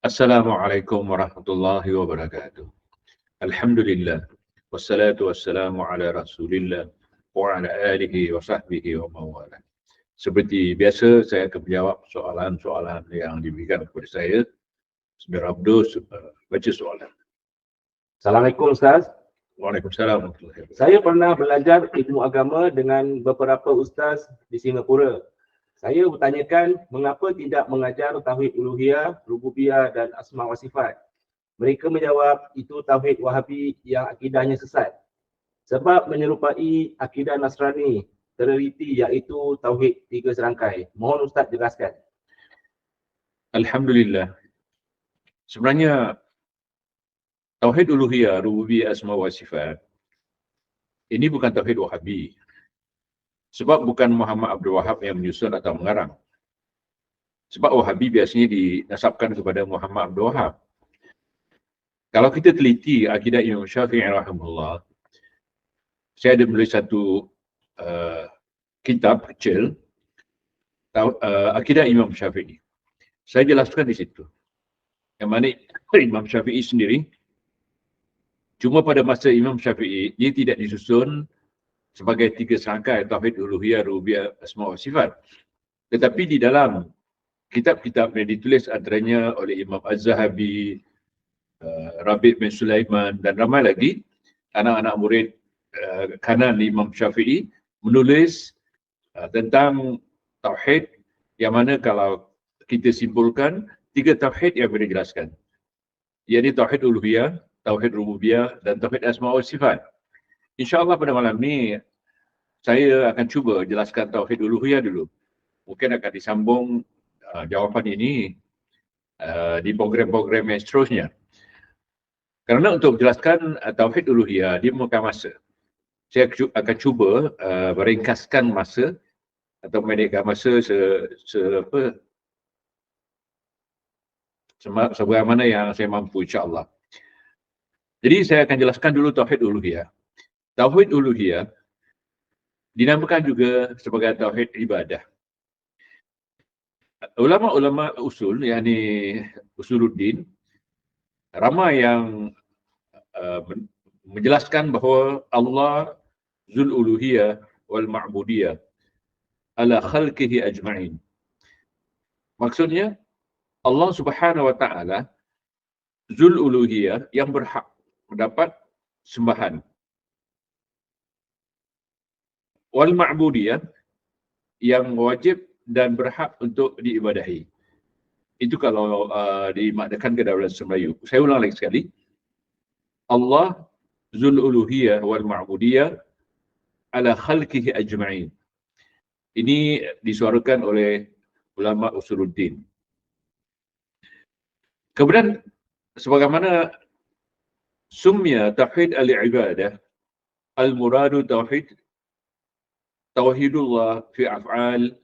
Assalamualaikum warahmatullahi wabarakatuh. Alhamdulillah. Wassalatu wassalamu ala rasulillah wa ala alihi wa sahbihi wa mawala. Seperti biasa, saya akan menjawab soalan-soalan yang diberikan kepada saya. Saudara Abdul, baca soalan. Assalamualaikum Ustaz. Waalaikumsalam warahmatullahi wabarakatuh. Saya pernah belajar ilmu agama dengan beberapa ustaz di Singapura. Saya bertanyakan mengapa tidak mengajar tauhid uluhiyah, rububiyah dan asma wa sifat. Mereka menjawab itu tauhid Wahabi yang akidahnya sesat. Sebab menyerupai akidah Nasrani, Trinity iaitu tauhid tiga serangkai. Mohon Ustaz jelaskan. Alhamdulillah. Sebenarnya tauhid uluhiyah, rububiyah, asma wa sifat ini bukan tauhid Wahabi. Sebab bukan Muhammad Abdul Wahab yang menyusun atau mengarang. Sebab Wahabi biasanya dinasabkan kepada Muhammad Abdul Wahab. Kalau kita teliti akidah Imam Syafi'i rahimahullah, saya ada menulis satu kitab kecil, akidah Imam Syafi'i. Saya jelaskan di situ. Yang mana Imam Syafi'i sendiri, cuma pada masa Imam Syafi'i, dia tidak disusun sebagai tiga serangkai tauhid uluhiyah, rububiyah, asma wa sifat. Tetapi di dalam kitab-kitab yang ditulis antaranya oleh Imam Az-Zahabi, Rabi' bin Sulaiman dan ramai lagi anak-anak murid kanan Imam Syafi'i menulis tentang tauhid yang mana kalau kita simpulkan tiga tauhid yang boleh dijelaskan. Iaitu tauhid uluhiyah, tauhid rububiyah dan tauhid asma wa sifat. InsyaAllah pada malam ni saya akan cuba jelaskan tauhid uluhiyah dulu. Mungkin akan disambung jawapan ini di program-program yang seterusnya. Kerana untuk menjelaskan tauhid uluhiyah, dia memerlukan masa. Saya akan cuba meringkaskan masa atau pendekkan masa sebagaimana yang saya mampu insyaAllah. Jadi saya akan jelaskan dulu tauhid uluhiyah. Tauhid uluhiyah dinamakan juga sebagai tauhid ibadah. Ulama-ulama usul, yakni usuluddin, ramai yang menjelaskan bahawa Allah zul uluhiyah wal ma'budiyah ala khalqihi ajma'in. Maksudnya Allah Subhanahu wa taala zul uluhiyah yang berhak mendapat sembahan. Wal ma'budiyah yang wajib dan berhak untuk diibadahi. Itu kalau dimaknakan ke dalam bahasa Melayu. Saya ulang lagi sekali. Allah zul uluhiyah wal ma'budiyah ala khalqihi ajma'in. Ini disuarakan oleh ulama usuluddin. Kemudian sebagaimana sumya tauhid al-ibadah, al-muradu tauhidullah fi af'al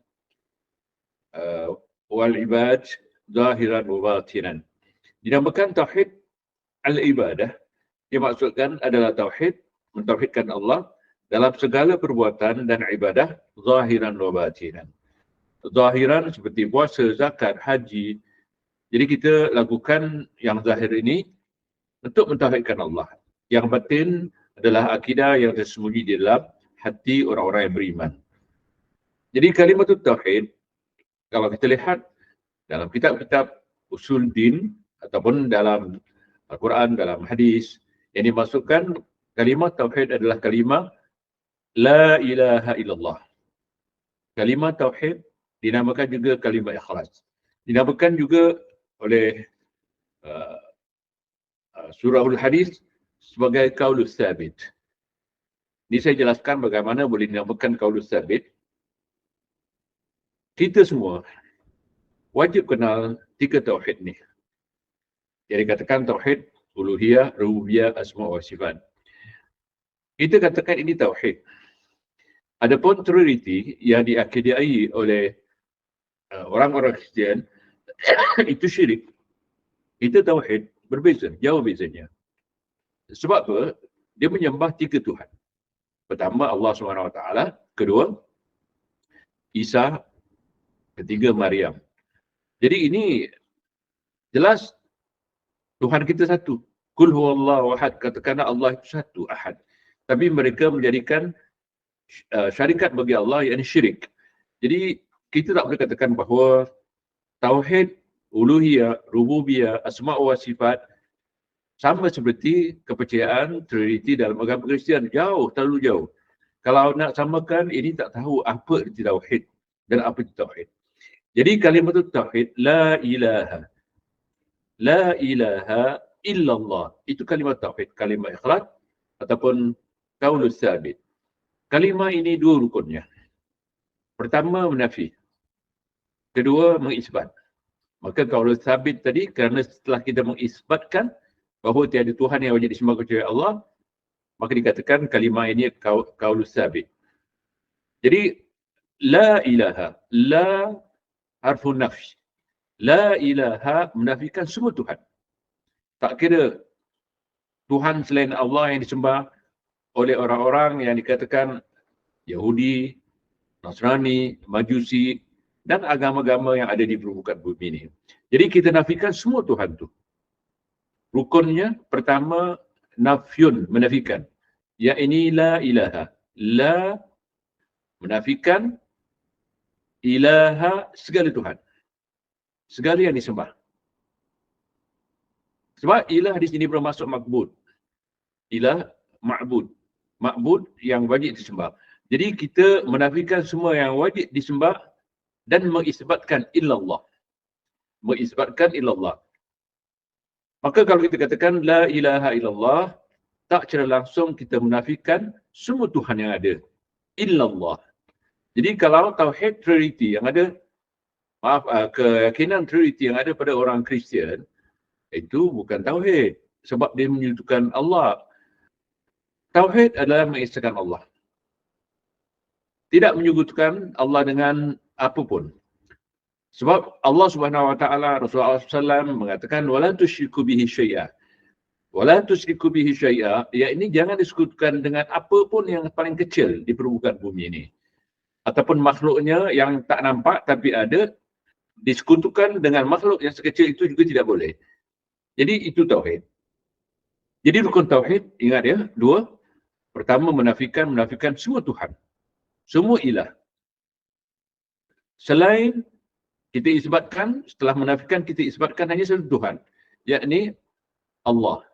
wal ibad zahiran wa batinan. Dinamakan tauhid al-ibadah, dimaksudkan adalah tauhid, mentauhidkan Allah dalam segala perbuatan dan ibadah zahiran wa batinan. Zahiran seperti puasa, zakat, haji. Jadi kita lakukan yang zahir ini untuk mentauhidkan Allah. Yang batin adalah akidah yang tersembunyi di dalam hati orang-orang yang beriman. Jadi kalimat tauhid, kalau kita lihat dalam kitab-kitab usul din ataupun dalam Al-Quran, dalam hadis, yang dimasukkan kalimat tauhid adalah kalimat la ilaha illallah. Kalimat tauhid dinamakan juga kalimat ikhlas. Dinamakan juga oleh surah Al-Hadis sebagai qaulus sabit. Ini saya jelaskan bagaimana boleh dinamakan qaulus sabit. Kita semua wajib kenal tiga tauhid ni. Yang dikatakan tauhid uluhiyah, rububiyah, asma wa sifat. Kita katakan ini tauhid. Adapun Trinity yang diakidai oleh orang-orang Kristian itu syirik. Itu tauhid berbeza, jauh bezanya. Sebab apa? Dia menyembah tiga Tuhan. Pertama Allah SWT, kedua Isa, ketiga Maryam. Jadi ini jelas Tuhan kita satu. Qul huwallahu ahad, katakanlah Allah itu satu, ahad. Tapi mereka menjadikan syarikat bagi Allah, yakni syirik. Jadi kita tak boleh katakan bahawa tauhid uluhiyah, rububiyah, asma' wa sifat sama seperti kepercayaan Trinity dalam agama Kristian. Jauh, terlalu jauh. Kalau nak samakan, ini tak tahu apa itu tauhid dan apa itu tauhid. Jadi kalimat itu tauhid, la ilaha. La ilaha illallah. Itu kalimat tauhid, kalimat ikhlas ataupun qaulus sabit. Kalimah ini dua rukunnya. Pertama, menafi. Kedua, mengisbat. Maka qaulus sabit tadi, kerana setelah kita mengisbatkan bahawa tiada Tuhan yang wajib disembah kecuali Allah, maka dikatakan kalimah ini qaulus sabit. Jadi, la ilaha, la harfun nafs. La ilaha menafikan semua Tuhan. Tak kira Tuhan selain Allah yang disembah oleh orang-orang yang dikatakan Yahudi, Nasrani, Majusi dan agama-agama yang ada di permukaan bumi ini. Jadi kita nafikan semua Tuhan tu. Rukunnya pertama nafyun, menafikan. Ya ini la ilaha. La menafikan ilaha segala Tuhan. Segala yang disembah. Sebab ilah di sini bermaksud makbud. Ilah ma'bud. Ma'bud yang wajib disembah. Jadi kita menafikan semua yang wajib disembah dan mengisbatkan illallah. Mengisbatkan illallah. Maka kalau kita katakan la ilaha illallah, tak secara langsung kita menafikan semua Tuhan yang ada. Illallah. Jadi kalau tauhid Trinity yang ada, keyakinan Trinity yang ada pada orang Kristian, itu bukan tauhid. Sebab dia menyekutukan Allah. Tauhid adalah mengesahkan Allah. Tidak menyekutukan Allah dengan apapun. Sebab Allah Subhanahu Wa Taala, Rasulullah SAW mengatakan wala tusyriku bihi syai'a. Wala tusyriku bihi syai'a, ya ini jangan disekutukan dengan apapun yang paling kecil di permukaan bumi ini. Ataupun makhluknya yang tak nampak tapi ada, disekutukan dengan makhluk yang sekecil itu juga tidak boleh. Jadi itu tauhid. Jadi rukun tauhid, ingat ya, dua. Pertama menafikan semua Tuhan. Semua ilah. Selain kita isbatkan, setelah menafikan kita isbatkan hanya satu Tuhan, yakni Allah.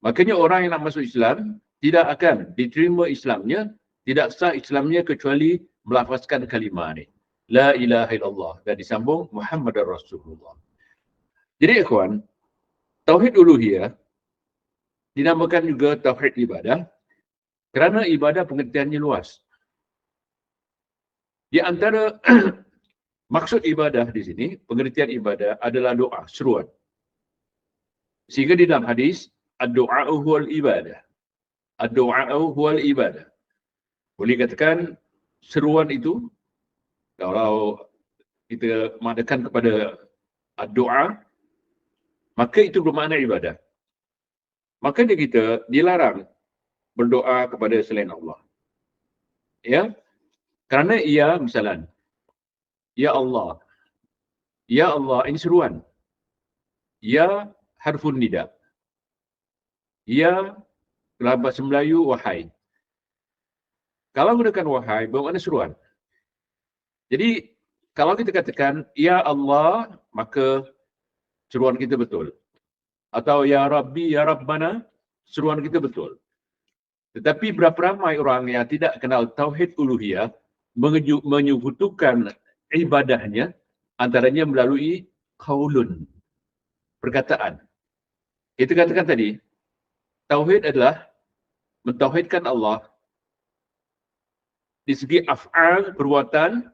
Makanya orang yang nak masuk Islam tidak akan diterima Islamnya, tidak sah Islamnya kecuali melafazkan kalimah ni. La ilaha illallah dan disambung Muhammadar Rasulullah. Jadi ikhwan, tauhid uluhiyah dinamakan juga tauhid ibadah kerana ibadah pengertiannya luas. Di antara maksud ibadah di sini, pengertian ibadah adalah doa, seruan. Sehingga di dalam hadis, ad-du'a'u huwal ibadah. Ad-du'a'u huwal ibadah. Boleh katakan seruan itu, kalau kita maknakan kepada ad-du'a, maka itu bermakna ibadah. Makanya kita dilarang berdoa kepada selain Allah. Ya, kerana ia misalan, Ya Allah, ini seruan. Ya harfun nida. Ya dalam bahasa Melayu, wahai. Kalau gunakan wahai, bermakna seruan. Jadi, kalau kita katakan, Ya Allah, maka seruan kita betul. Atau Ya Rabbi, Ya Rabbana, seruan kita betul. Tetapi berapa ramai orang yang tidak kenal tauhid uluhiyah menyebutkan ibadahnya antaranya melalui qaulun, perkataan. Kita katakan tadi, tauhid adalah mentauhidkan Allah di segi af'al, perbuatan,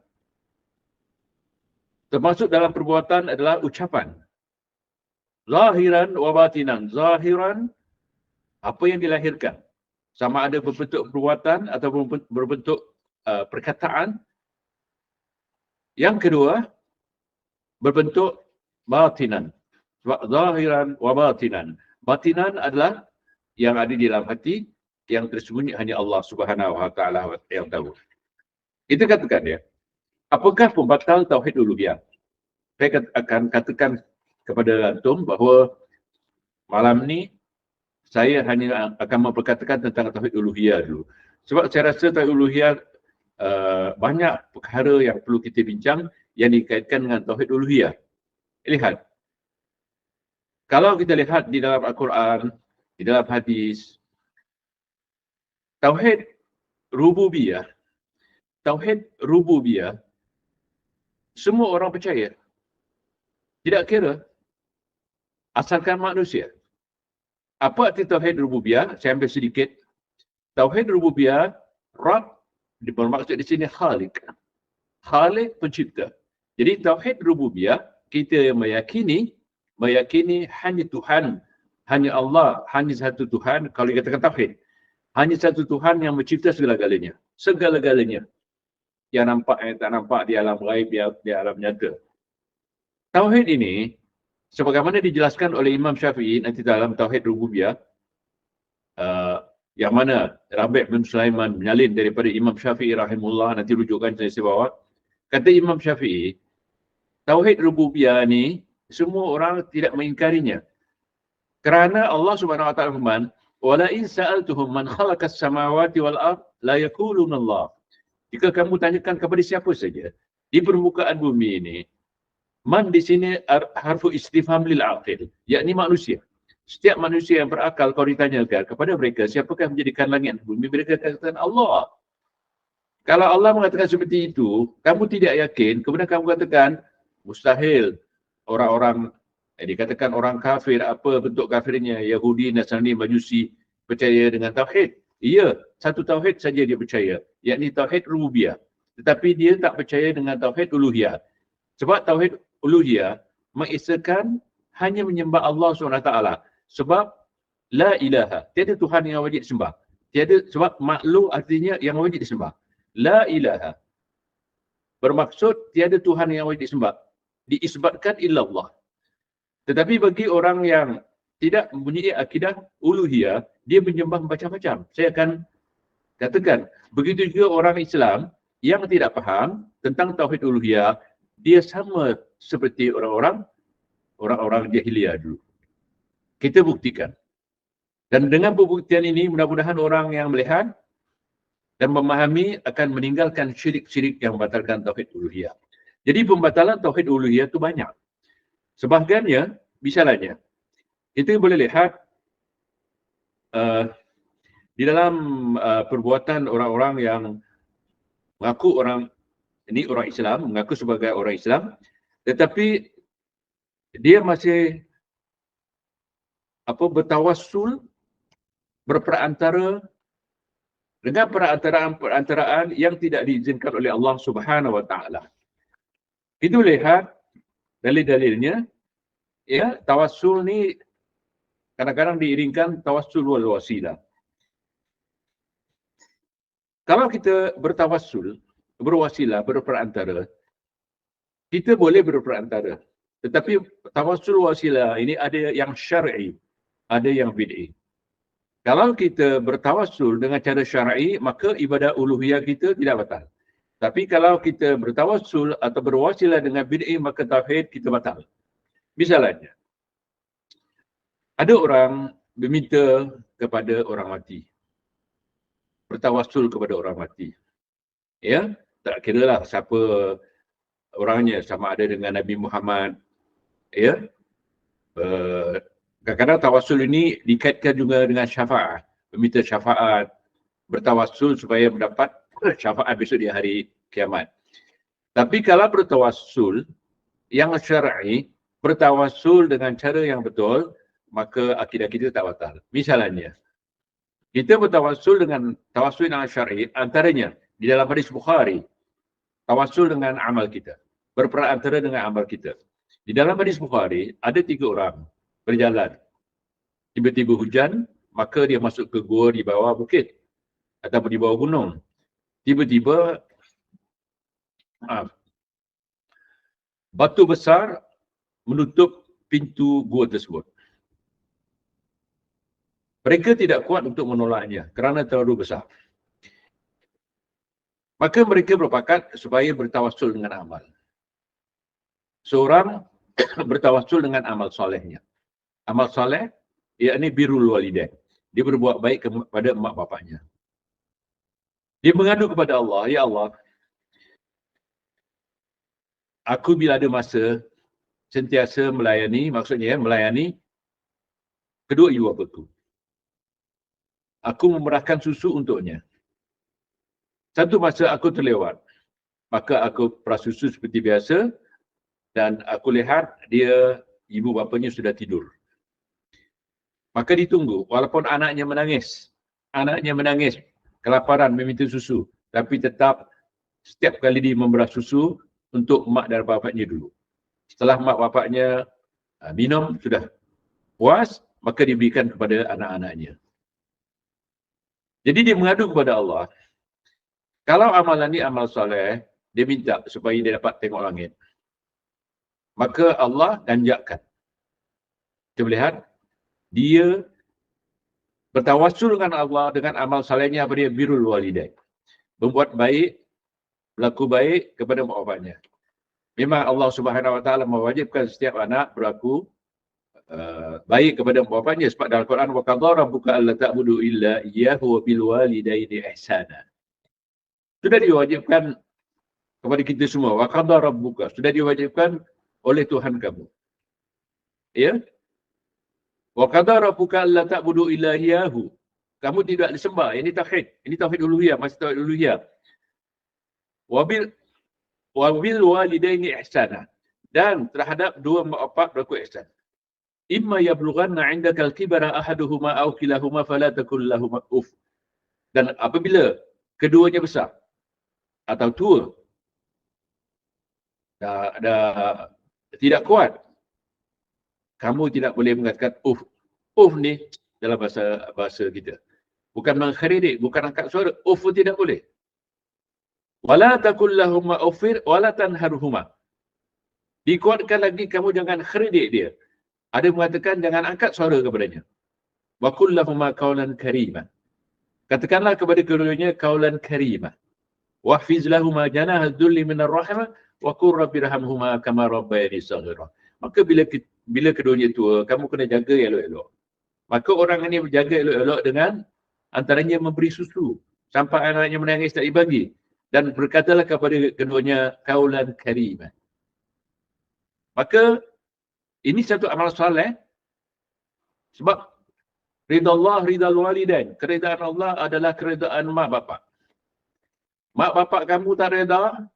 termasuk dalam perbuatan adalah ucapan. Zahiran wa batinan. Zahiran, apa yang dilahirkan. Sama ada berbentuk perbuatan atau berbentuk perkataan. Yang kedua, berbentuk batinan. Sebab zahiran wa batinan. Batinan adalah yang ada di dalam hati, yang tersembunyi hanya Allah Subhanahu Wa Taala yang tahu. Kita katakan ya, apakah pembatal tauhid uluhiyah? Saya akan katakan kepada antum bahawa malam ni saya hanya akan memperkatakan tentang tauhid uluhiyah dulu. Sebab saya rasa tauhid uluhiyah banyak perkara yang perlu kita bincang yang dikaitkan dengan tauhid uluhiyah. Lihat, kalau kita lihat di dalam Al-Quran, di dalam hadis, tauhid rububiyah, semua orang percaya. Tidak kira asalkan manusia. Apa arti tauhid rububiyah? Saya ambil sedikit. Tauhid rububiyah, Rabb bermaksud di sini Khalik. Khalik pencipta. Jadi tauhid rububiyah, kita meyakini hanya Tuhan, hanya Allah, hanya satu Tuhan. Kalau dikatakan tauhid, hanya satu Tuhan yang mencipta segala-galanya. Segala-galanya. Yang nampak, yang tak nampak, di alam ghaib, di alam nyata. Tauhid ini, sebagaimana dijelaskan oleh Imam Syafi'i nanti dalam Tauhid Rububiyah, yang mana Rabi' bin Sulaiman menyalin daripada Imam Syafi'i rahimullah, nanti rujukan saya bawah. Kata Imam Syafi'i, Tauhid Rububiyah ni semua orang tidak mengingkarinya. Kerana Allah Subhanahu Wa Taala firman, "Wala in sa'altuhum man khalaqas samawati wal ard la yaquluna Allah." Jika kamu tanyakan kepada siapa saja di permukaan bumi ini, man di sini harfu istifham lil aqil, yakni manusia. Setiap manusia yang berakal kau ditanyakan kepada mereka, siapakah menjadikan langit dan bumi? Mereka katakan Allah. Kalau Allah mengatakan seperti itu, kamu tidak yakin, kemudian kamu katakan mustahil. Orang-orang dikatakan orang kafir, apa bentuk kafirnya? Yahudi, Nasrani, Majusi percaya dengan tauhid. Ya, satu tauhid saja dia percaya, yakni tauhid rububiyah. Tetapi dia tak percaya dengan tauhid uluhiyah. Sebab tauhid uluhiyah mengisahkan hanya menyembah Allah SWT. Sebab la ilaha, tiada Tuhan yang wajib disembah. Tiada, sebab makhluk artinya yang wajib disembah. La ilaha bermaksud tiada Tuhan yang wajib disembah. Diisbatkan illallah. Tetapi bagi orang yang tidak mempunyai akidah uluhiyah, dia menyembah macam-macam. Saya akan katakan, begitu juga orang Islam yang tidak faham tentang tauhid uluhiyah, dia sama seperti orang-orang jahiliyah dulu. Kita buktikan. Dan dengan pembuktian ini, mudah-mudahan orang yang melihat dan memahami akan meninggalkan syirik-syirik yang membatalkan tauhid uluhiyah. Jadi pembatalan tauhid uluhiyah itu banyak. Sebahagiannya, misalnya, kita boleh lihat di dalam perbuatan orang-orang yang mengaku orang Islam, mengaku sebagai orang Islam, tetapi dia masih bertawassul, berperantara dengan perantaraan yang tidak diizinkan oleh Allah Subhanahu Wa Taala. Itu lihat dalil-dalilnya, ya, tawassul ni kadang-kadang diiringkan tawassul wal wasilah. Kalau kita berwasilah, berperantara, kita boleh berperantara. Tetapi tawassul wasilah ini ada yang syar'i, ada yang bid'i. Kalau kita bertawassul dengan cara syar'i, maka ibadah uluhiyah kita tidak batal. Tapi kalau kita bertawassul atau berwasilah dengan bid'i, maka tauhid kita batal. Misalnya, ada orang meminta kepada orang mati. Bertawassul kepada orang mati. Ya, tak kiralah siapa orangnya, sama ada dengan Nabi Muhammad. Ya, kadang-kadang tawassul ini dikaitkan juga dengan syafaat. Meminta syafaat, bertawassul supaya mendapat syafaat besok di hari kiamat. Tapi kalau bertawassul yang syar'i, bertawassul dengan cara yang betul, maka akidah kita tak batal. Misalnya, kita bertawassul dengan syar'i, antaranya di dalam hadis Bukhari, tawassul dengan amal kita, berperantara dengan amal kita. Di dalam hadis Bukhari, ada 3 orang berjalan. Tiba-tiba hujan, maka dia masuk ke gua di bawah bukit ataupun di bawah gunung. Tiba-tiba batu besar menutup pintu gua tersebut. Mereka tidak kuat untuk menolaknya kerana terlalu besar. Maka mereka berpakat supaya bertawassul dengan amal. Seorang bertawassul dengan amal solehnya. Amal soleh yakni birrul walidain. Dia berbuat baik kepada mak bapaknya. Dia mengadu kepada Allah, ya Allah, aku bila ada masa sentiasa melayani, maksudnya melayani kedua ibu bapaku. Aku memerahkan susu untuknya. Satu masa aku terlewat, maka aku peras susu seperti biasa dan aku lihat dia, ibu bapanya sudah tidur. Maka ditunggu, walaupun anaknya menangis, kelaparan meminta susu, tapi tetap setiap kali dia memeras susu untuk mak dan bapaknya dulu. Setelah mak bapaknya minum, sudah puas, maka diberikan kepada anak-anaknya. Jadi dia mengadu kepada Allah. Kalau amalan ni amal soleh, dia minta supaya dia dapat tengok langit. Maka Allah ganjakkan. Kita lihat, dia bertawassul dengan Allah dengan amal solehnya apa dia? Birrul walidain. Membuat baik, berlaku baik kepada mak bapaknya. Memang Allah Subhanahu Wa Taala mewajibkan setiap anak berlaku baik kepada mak bapaknya, sebab dalam Quran wa qadara rabbuka alla ta'budu illa iyyahu wa bil walidaini ihsana. Sudah diwajibkan kepada kita semua, wa qadara rabbuka, sudah diwajibkan oleh Tuhan kamu. Ya? Wa qadara rabbuka alla ta'budu illa iyyahu. Kamu tidak disembah, ini tauhid uluhiyah, masih tauhid uluhiyah. Wa bil walidaini ihsana, dan terhadap dua mak bapak berlaku ihsan. Imma yablughanna 'indaka al-kibara ahaduhuma aw kilahuma fala takul lahumā uff. Dan apabila keduanya besar atau tua, dah tidak kuat, kamu tidak boleh mengatakan uff. Uff ni dalam bahasa kita bukan mengkritik, bukan angkat suara. Uff tidak boleh. Wala takul lahumā uffir wala tanharhumā. Dikuatkan lagi, kamu jangan kritik dia. Ada mengatakan jangan angkat suara kepadanya. Wa qul lahumā qawlan karīmah. Katakanlah kepada keduanya qawlan karīmah. Wahfiz lahumā janāha adh-dhulli minar rahmah wa qur rabbirhamhumā kamā rabbayani shaghīrah. Maka bila keduanya tua, kamu kena jaga elok-elok. Maka orang ini berjaga elok-elok dengan antaranya memberi susu sampai anaknya menangis tak dibagi, dan berkatalah kepada keduanya qawlan karīmah. Maka ini satu amal soleh, sebab ridha Allah, ridha walidain. Keredaan Allah adalah keredaan mak bapak. Mak bapak kamu tak reda,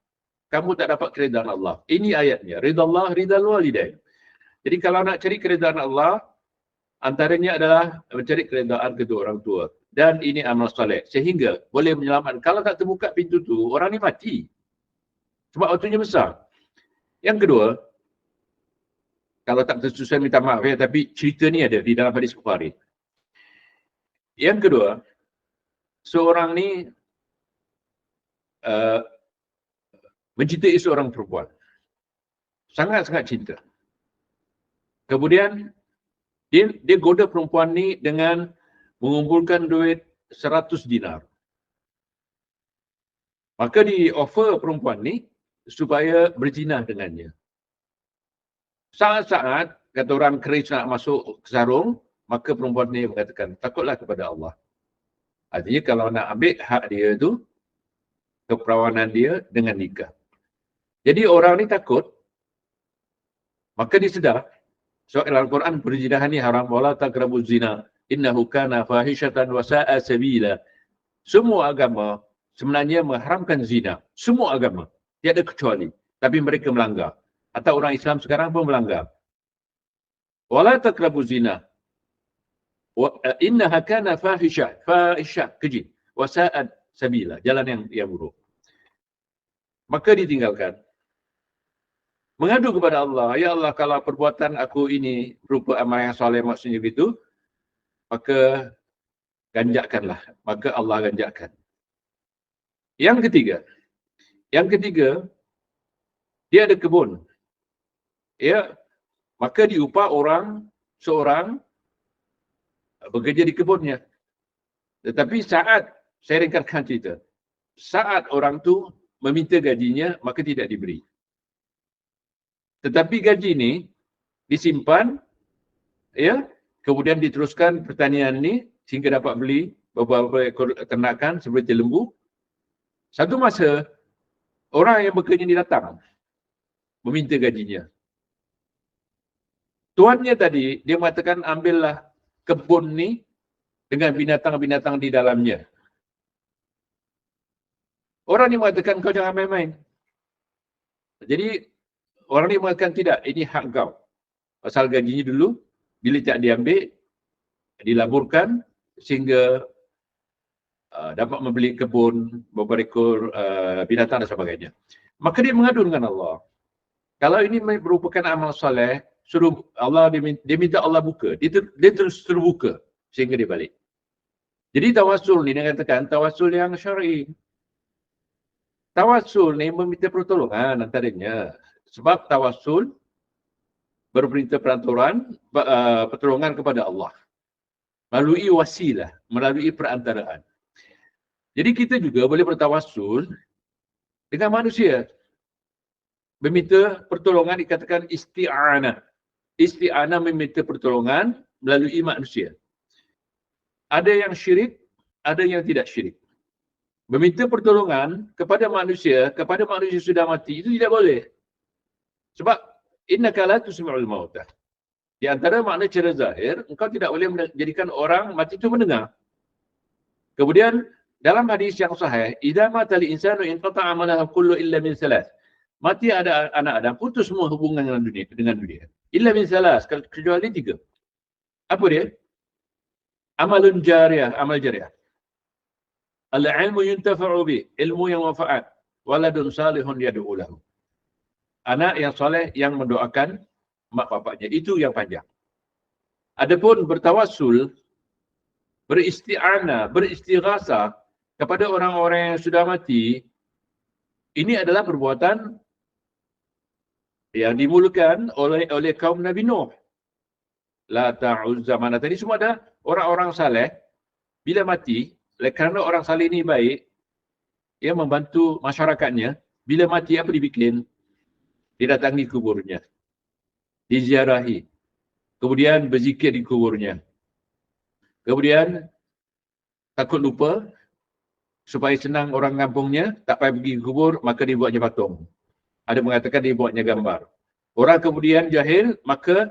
kamu tak dapat keredaan Allah. Ini ayatnya. Ridha Allah, ridha walidain. Jadi kalau nak cari keredaan Allah, antaranya adalah mencari keredaan kedua orang tua. Dan ini amal soleh. Sehingga boleh menyelamatkan. Kalau tak terbuka pintu tu, orang ni mati. Sebab waktunya besar. Yang kedua, kalau tak tersusun minta maaf ya, tapi cerita ni ada di dalam hadis Bukhari. Yang kedua, seorang ni mencintai seorang perempuan. Sangat-sangat cinta. Kemudian dia goda perempuan ni dengan mengumpulkan duit 100 dinar. Maka di offer perempuan ni supaya berzinah dengannya. Saat-saat kata orang keris nak masuk ke sarung, maka perempuan ni mengatakan, takutlah kepada Allah. Artinya kalau nak ambil hak dia tu, keperawanan dia dengan nikah. Jadi orang ni takut, maka dia sedar. Sebab dalam Al-Quran, perzinahan ni haram. Wala taqrabuz zina, innahu kana fahishatan wa sa'a sabila. Semua agama sebenarnya mengharamkan zina. Semua agama. Tiada kecuali. Tapi mereka melanggar. Atau orang Islam sekarang pun melanggar. Wala taqrabuz zina. Innaha kana fahishah, keji. Wa sa'at sabila, jalan yang buruk. Maka ditinggalkan. Mengadu kepada Allah, ya Allah, kalau perbuatan aku ini berupa amal yang soleh maksudnya begitu, maka ganjakkanlah. Maka Allah ganjakkan. Yang ketiga, dia ada kebun. Ya, maka diupah seorang bekerja di kebunnya. Tetapi saat, saya ringkaskan cerita, saat orang tu meminta gajinya, maka tidak diberi. Tetapi gaji ini disimpan, ya, kemudian diteruskan pertanian ni sehingga dapat beli beberapa ekor ternakan seperti lembu. Satu masa, orang yang bekerja ni datang meminta gajinya. Tuannya tadi, dia mengatakan ambillah kebun ni dengan binatang-binatang di dalamnya. Orang ni mengatakan kau jangan main-main. Jadi orang ni mengatakan tidak, ini hak kau. Pasal gajinya dulu, bila tak diambil, dilaburkan sehingga dapat membeli kebun, beberapa ekor binatang dan sebagainya. Maka dia mengadu dengan Allah. Kalau ini merupakan amal soleh, suruh Allah, dia minta Allah buka. Dia terus terbuka sehingga dia balik. Jadi tawassul ni dia katakan tawassul yang syar'i. Tawassul ni meminta pertolongan antaranya. Sebab tawassul berperintah pertolongan kepada Allah. Melalui wasilah, melalui perantaraan. Jadi kita juga boleh bertawassul dengan manusia. Meminta pertolongan dikatakan isti'anah. Isti'anah meminta pertolongan melalui manusia. Ada yang syirik, ada yang tidak syirik. Meminta pertolongan kepada manusia sudah mati, itu tidak boleh. Sebab innaka la tusmi'ul mautah. Di antara makna cara zahir, engkau tidak boleh menjadikan orang mati itu mendengar. Kemudian dalam hadis yang sahih, idza mata al-insanu inqata'a amalahu kullu illa min salas. Mati ada anak Adam, putus semua hubungan dengan dunia. Illa min salas, kecuali 3. Apa dia? Amalun jariyah, amal jariyah. Al-ilmu yuntafa'u bi, ilmu yang manfaat. Waladun salihun yad'u lahu. Anak yang soleh yang mendoakan mak bapaknya. Itu yang panjang. Adapun bertawassul, beristi'anah, beristighasah kepada orang-orang yang sudah mati, ini adalah perbuatan yang dimulakan oleh kaum Nabi Nuh. La ta'uzza mana tadi semua ada orang-orang saleh bila mati, kerana orang saleh ini baik, ia membantu masyarakatnya, bila mati apa dibikin? Didatangi kuburnya, diziarahi, kemudian berzikir di kuburnya. Kemudian takut lupa, supaya senang orang kampungnya, tak payah pergi kubur, maka dibuatnya patung. Ada mengatakan dibuatnya gambar. Orang kemudian jahil, maka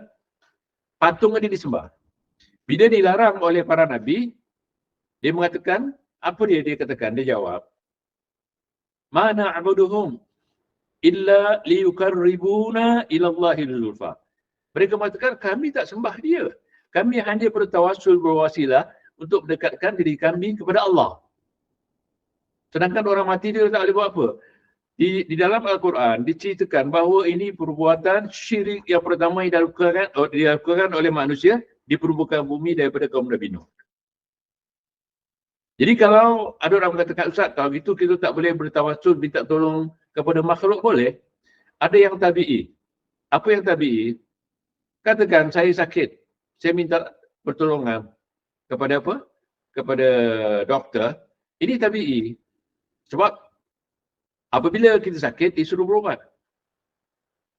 patung ini disembah. Bila dilarang oleh para nabi, dia mengatakan, apa dia katakan? Dia jawab, ma na'buduhum illa liyukarribuna ilallahi zulfa. Mereka mengatakan, kami tak sembah dia. Kami hanya bertawassul, berwasilah untuk mendekatkan diri kami kepada Allah. Sedangkan orang mati dia tak boleh buat apa? Di dalam Al-Quran diceritakan bahawa ini perbuatan syirik yang pertama yang dilakukan oleh manusia di permukaan bumi daripada kaum Nabi Nuh. Jadi kalau ada orang mengatakan, Ustaz, kalau gitu kita tak boleh bertawassul, minta tolong kepada makhluk, boleh? Ada yang tabi'i. Apa yang tabi'i? Katakan saya sakit, saya minta pertolongan kepada apa? Kepada doktor. Ini tabi'i. Sebab apabila kita sakit, disuruh berubat.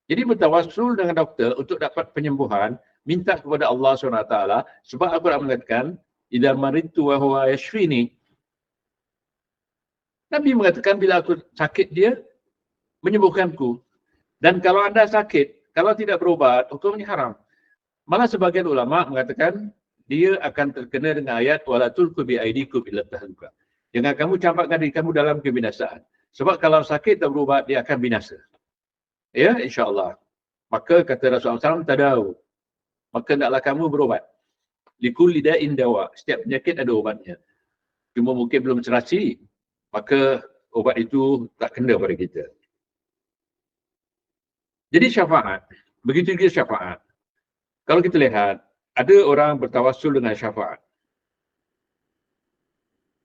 Jadi bertawassul dengan doktor untuk dapat penyembuhan, minta kepada Allah SWT, sebab Al-Quran mengatakan, idza maridtu wa huwa yashfini. Nabi mengatakan bila aku sakit dia menyembuhkanku. Dan kalau anda sakit, kalau tidak berubat, hukumnya haram. Malah sebagian ulama mengatakan dia akan terkena dengan ayat wala tulqu bi aydikum ila tahluka. Jangan kamu campakkan diri kamu dalam kebinasaan. Sebab kalau sakit tak berubat, dia akan binasa. Ya, insya-Allah. Maka kata Rasulullah SAW, tadau. Maka hendaklah kamu berubat. Likulli da'in dawa. Setiap penyakit ada ubatnya. Cuma mungkin belum terasi, maka ubat itu tak kena pada kita. Jadi syafaat. Begitu juga syafaat. Kalau kita lihat, ada orang bertawassul dengan syafaat.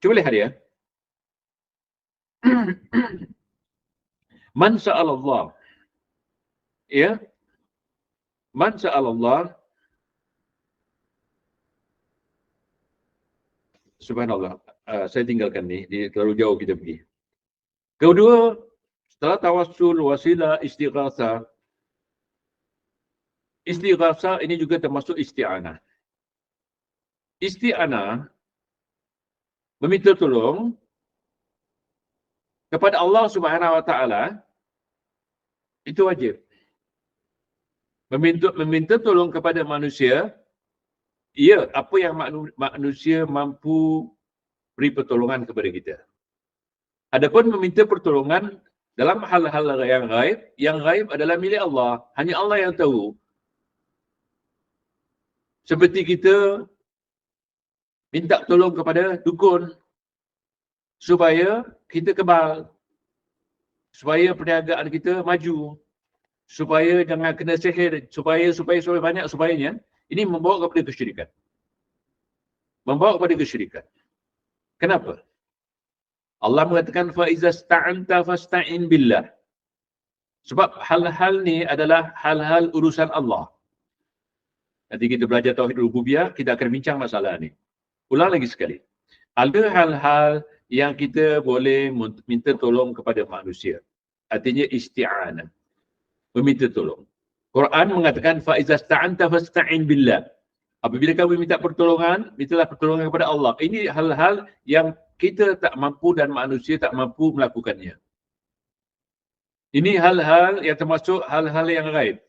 Cuba lihat dia. Man sa'alallah. Ya. Man sa'alallah. Subhanallah. Saya tinggalkan ni. Terlalu jauh kita pergi. Kedua, setelah tawassul, wasilah, istighasah. Istighasah ini juga termasuk isti'anah. isti'anah, meminta tolong kepada Allah Subhanahu Wa Taala itu wajib. Meminta tolong kepada manusia, ya, apa yang manusia mampu beri pertolongan kepada kita. Adapun meminta pertolongan dalam hal-hal yang gaib adalah milik Allah. Hanya Allah yang tahu. Seperti kita minta tolong kepada dukun supaya kita kebal, supaya perniagaan kita maju, supaya jangan kena sihir, supaya banyak supayanya. Ini membawa kepada kesyirikan. Membawa kepada kesyirikan. Kenapa? Allah mengatakan فَإِذَا اسْتَعَنْتَ فَاسْتَعِنْ بِاللَّهِ. Sebab hal-hal ni adalah hal-hal urusan Allah. Nanti kita belajar tauhid rububiyah, kita akan bincang masalah ni. Ulang lagi sekali. Ada hal-hal yang kita boleh minta tolong kepada manusia. Artinya isti'anah. Meminta tolong. Quran mengatakan فَإِذَا اسْتَعَنْتَ فَاسْتَعِنْ بِاللَّهِ. Apabila kamu minta pertolongan, mintalah pertolongan kepada Allah. Ini hal-hal yang kita tak mampu dan manusia tak mampu melakukannya. Ini hal-hal yang termasuk hal-hal yang gaib.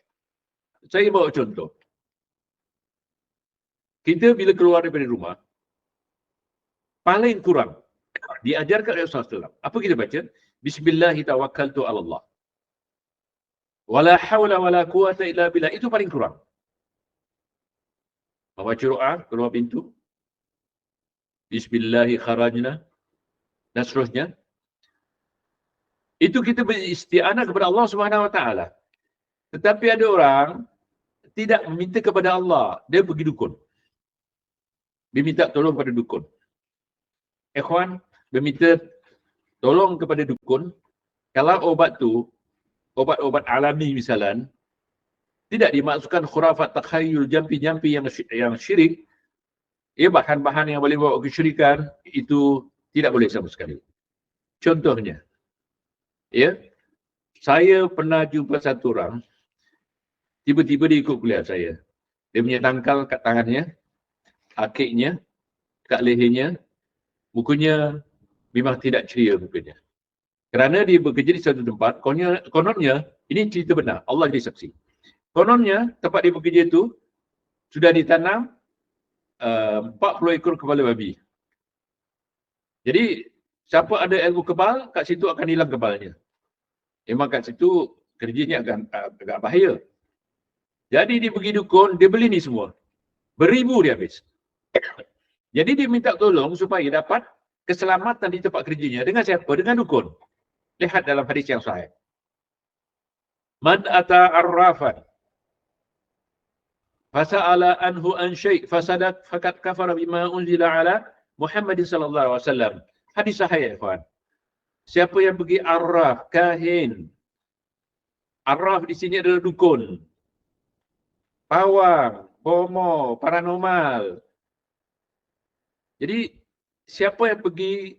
Saya bawa contoh. Kita bila keluar daripada rumah, paling kurang diajarkan oleh Rasulullah SAW. Apa kita baca? Bismillahirrahmanirrahim. Wala hawla wala quwata illa billah. Itu paling kurang. Membaca doa, keluar pintu. Bismillahi kharajna. Dan seterusnya. Itu kita beristi'anah kepada Allah Subhanahu Wa Taala. Tetapi ada orang tidak meminta kepada Allah. Dia pergi dukun. Dia minta tolong kepada dukun. Ikhwan, dia minta tolong kepada dukun. Kalau obat tu, obat-obat alami misalnya, tidak dimaksudkan khurafat, takhayul, jampi-jampi yang syirik, bahan-bahan yang boleh bawa kesyirikan, itu tidak boleh sama sekali. Contohnya, saya pernah jumpa satu orang, tiba-tiba dia ikut kuliah saya. Dia punya tangkal kat tangannya, akiknya, kat lehernya, mukanya memang tidak ceria mukanya. Kerana dia bekerja di satu tempat, kononnya, ini cerita benar, Allah jadi saksi. Kononnya, tempat dia bekerja itu, sudah ditanam 40 ekor kepala babi. Jadi, siapa ada ilmu kebal, kat situ akan hilang kebalnya. Memang kat situ, kerjanya agak bahaya. Jadi, dia pergi dukun, dia beli ni semua. Beribu dia habis. Jadi, dia minta tolong supaya dapat keselamatan di tempat kerjanya. Dengan siapa? Dengan dukun. Lihat dalam hadis yang sahih. Man ata arrafan fasa'ala anhu an syai' fasadat faqad kafara bima unzila ala Muhammad sallallahu alaihi wasallam. Hadis sahih, ikhwan. Siapa yang pergi arraf, kahin. Arraf di sini adalah dukun. Pawang, bomo, paranormal. Jadi siapa yang pergi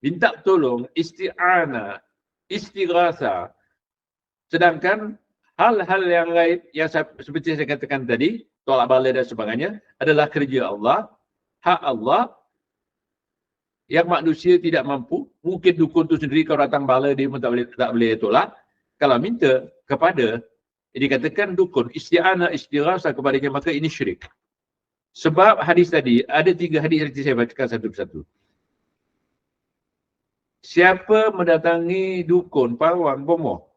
minta tolong, isti'anah, istighatsah, sedangkan hal-hal yang gaib yang seperti saya katakan tadi, tolak bala dan sebagainya, adalah kerja Allah, hak Allah, yang manusia tidak mampu. Mungkin dukun tu sendiri, kalau datang bala dia pun tak boleh tolak. Kalau minta kepada, dikatakan dukun, isti'anah, istighatsah kepadanya, maka ini syirik. Sebab hadis tadi, ada 3 hadis yang saya bacakan satu persatu. Siapa mendatangi dukun, pawang, bomoh,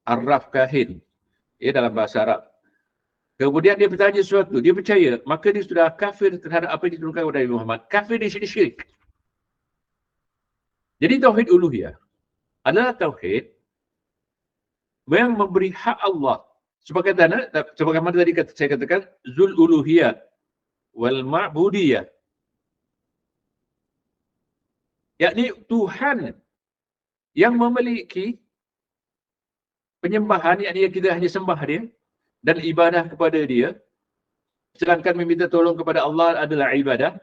arraf, kahin, dalam bahasa Arab. Kemudian dia bertanya sesuatu, dia percaya, maka dia sudah kafir terhadap apa yang diturunkan kepada Nabi Muhammad. Kafir di sini syirik. Jadi tauhid uluhiyah adalah tauhid yang memberi hak Allah. Sebagaimana tadi saya katakan, zul uluhiyah wal ma'budiyah. Yakni Tuhan yang memiliki penyembahan, yakni kita hanya sembah dia dan ibadah kepada dia, sedangkan meminta tolong kepada Allah adalah ibadah.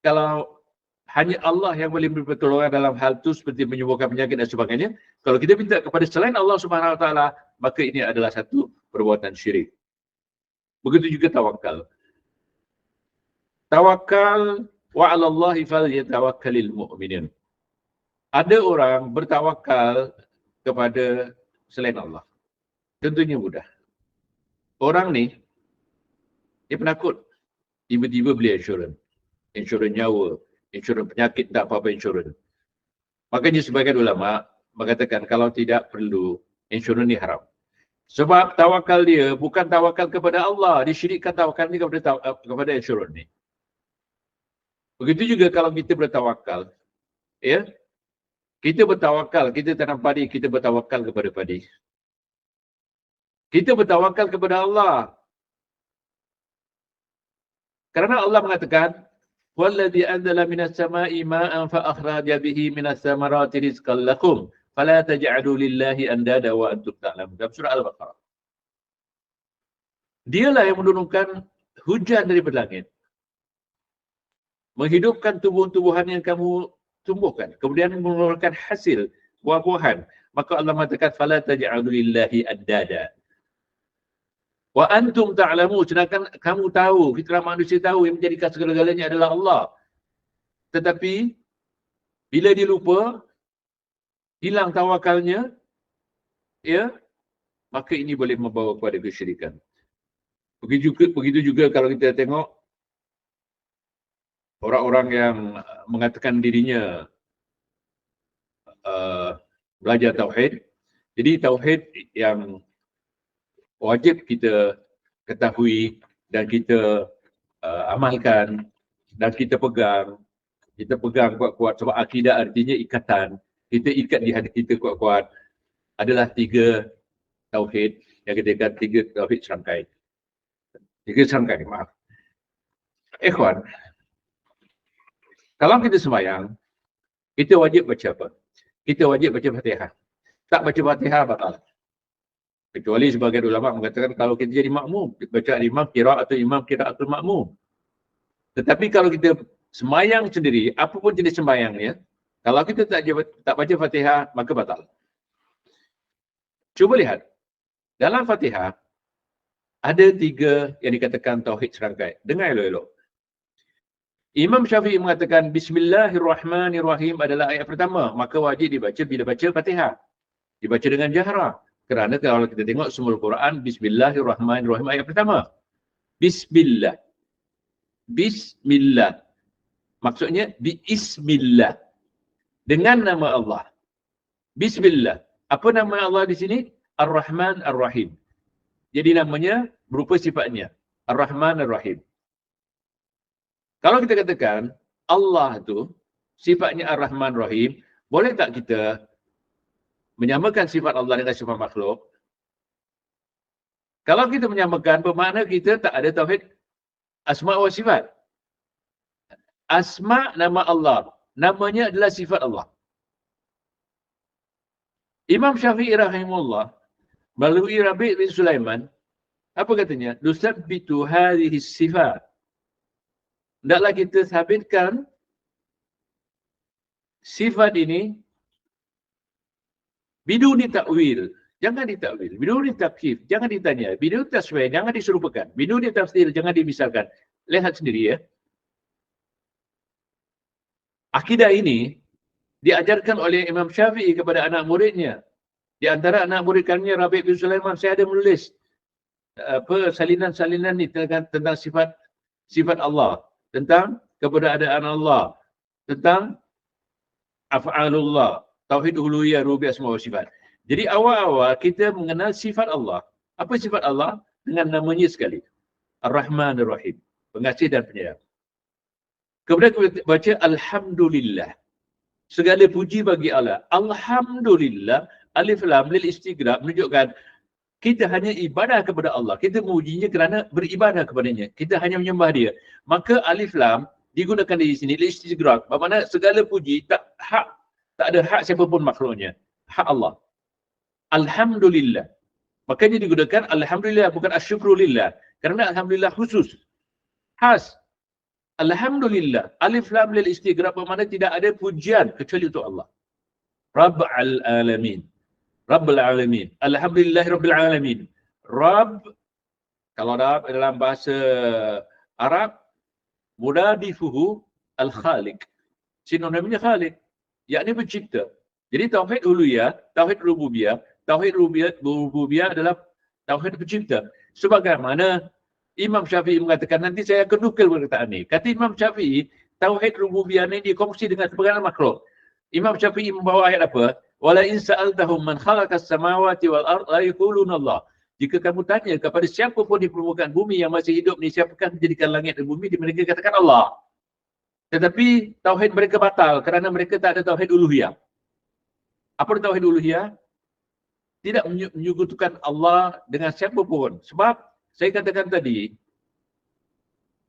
Kalau hanya Allah yang boleh memberi pertolongan dalam hal itu seperti menyembuhkan penyakit dan sebagainya, kalau kita minta kepada selain Allah Subhanahu Wa Taala, maka ini adalah satu perbuatan syirik. Begitu juga tawakal. Tawakal wa 'alallahi falyatawakkalul mu'minun. Ada orang bertawakal kepada selain Allah. Tentunya mudah. Orang ni, dia penakut. Tiba-tiba beli insurans. Insurans nyawa, insurans penyakit, tak apa-apa insurans. Makanya sebagian ulama mengatakan kalau tidak perlu, insurans ni haram. Sebab tawakal dia bukan tawakal kepada Allah. Dia syirikkan tawakal ni kepada insurans ni. Begitu juga kalau kita bertawakal. Ya, kita bertawakal, kita tanam padi, kita bertawakal kepada padi. Kita bertawakal kepada Allah. Kerana Allah mengatakan, "Wallazi anzala minas sama'i ma'an fa akhraja bihi minas samarati rizqan lakum, fala taj'alu lillahi andada wa antum ta'lamun." Dalam surah Al-Baqarah. Dialah yang menurunkan hujan daripada langit, menghidupkan tumbuh-tumbuhan yang kamu tumbuhkan, kemudian mengeluarkan hasil buah-buahan. Maka Allah mengatakan, "Fala taj'alu lillahi andada wa antum ta'lamun." Sedangkan kamu tahu, fitrah manusia tahu yang menjadikan segala-galanya adalah Allah. Tetapi bila dia lupa, hilang tawakalnya, ya, maka ini boleh membawa kepada kesyirikan. Begitu juga kalau kita tengok orang-orang yang mengatakan dirinya belajar tauhid. Jadi tauhid yang wajib kita ketahui dan kita amalkan dan kita pegang kuat-kuat, sebab akidah artinya ikatan. Kita ikat di hati kita kuat-kuat. Adalah 3 tauhid yang kita katakan 3 tauhid serangkai. 3 serangkai, maaf. Ikhwan, kalau kita sembahyang, kita wajib baca apa? Kita wajib baca Fatihah. Tak baca Fatihah batal. Kecuali sebagian ulama mengatakan kalau kita jadi makmum, baca imam qira'atul imam qira'atul makmum. Tetapi kalau kita sembahyang sendiri, apapun jenis sembahyangnya, kalau kita tak baca Fatihah, maka batal. Cuba lihat. Dalam Fatihah, ada 3 yang dikatakan tauhid serangkai. Dengar elok-elok. Imam Syafi'i mengatakan Bismillahirrahmanirrahim adalah ayat pertama. Maka wajib dibaca bila baca Fatihah. Dibaca dengan jahra. Kerana kalau kita tengok semua Quran, Bismillahirrahmanirrahim ayat pertama. Bismillah. Bismillah. Maksudnya Bismillah. Dengan nama Allah. Bismillah. Apa nama Allah di sini? Ar-Rahman Ar-Rahim. Jadi namanya berupa sifatnya. Ar-Rahman Ar-Rahim. Kalau kita katakan Allah tu sifatnya Ar-Rahman Ar-Rahim, boleh tak kita menyamakan sifat Allah dengan sifat makhluk? Kalau kita menyamakan, bermakna kita tak ada tauhid asma wa sifat. Asma nama Allah, namanya adalah sifat Allah. Imam Syafi'i rahimahullah melalui Rabi' bin Sulaiman, apa katanya? Nusabbitu hadhihi sifat. Hendaklah kita sabitkan sifat ini biduni takwil. Jangan ditakwil. Biduni takyif. Jangan ditanya. Biduni taswir. Jangan diserupakan. Biduni tafsir. Jangan dimisalkan. Lihat sendiri ya. Akidah ini diajarkan oleh Imam Syafi'i kepada anak muridnya. Di antara anak murid kami, Rabi' bin Sulaiman, saya ada menulis salinan-salinan ni tentang sifat Allah, tentang keberadaan Allah, tentang af'alullah, tauhid uluhiyah, rububiyah, asma wa sifat. Jadi awal-awal kita mengenal sifat Allah. Apa sifat Allah? Dengan namanya sekali. Ar-Rahman Ar-Rahim. Pengasih dan penyayang. Kemudian kita baca Alhamdulillah. Segala puji bagi Allah. Alhamdulillah. Alif lam lil istighraq menunjukkan kita hanya ibadah kepada Allah. Kita memujinya kerana beribadah kepadanya. Kita hanya menyembah dia. Maka alif lam digunakan di sini lil istighraq. Bermakna segala puji tak ada hak siapapun makhluknya. Hak Allah. Alhamdulillah. Makanya digunakan alhamdulillah bukan asyukrulillah. Kerana alhamdulillah khusus. Khas. Alhamdulillah. Alif lam lil istighraq bermakna tidak ada pujian kecuali untuk Allah. Rabbul alamin. Rabbul alamin. Alhamdulillah rabbil alamin. Rabb kalau dalam bahasa Arab Muradifuhu al-khaliq. Sinonimnya khaliq, yakni pencipta. Jadi tauhid uluhiyah, tauhid rububiyah adalah tauhid pencipta. Sebagaimana Imam Syafi'i mengatakan, nanti saya akan nukil perkataan ini. Kata Imam Syafi'i, tauhid rububiyah ini dikongsi dengan sebagian makhluk. Imam Syafi'i membawa ayat apa? Wala in sa'altahum man khalaqas samawati wal ard la yaquluna Allah. Jika kamu tanya kepada siapa pun di permukaan bumi yang masih hidup ni, siapakah menjadikan langit dan bumi, mereka katakan Allah. Tetapi tauhid mereka batal kerana mereka tak ada tauhid uluhiyah. Apa tauhid uluhiyah? Tidak menyekutukan Allah dengan siapa pun. Sebab saya katakan tadi,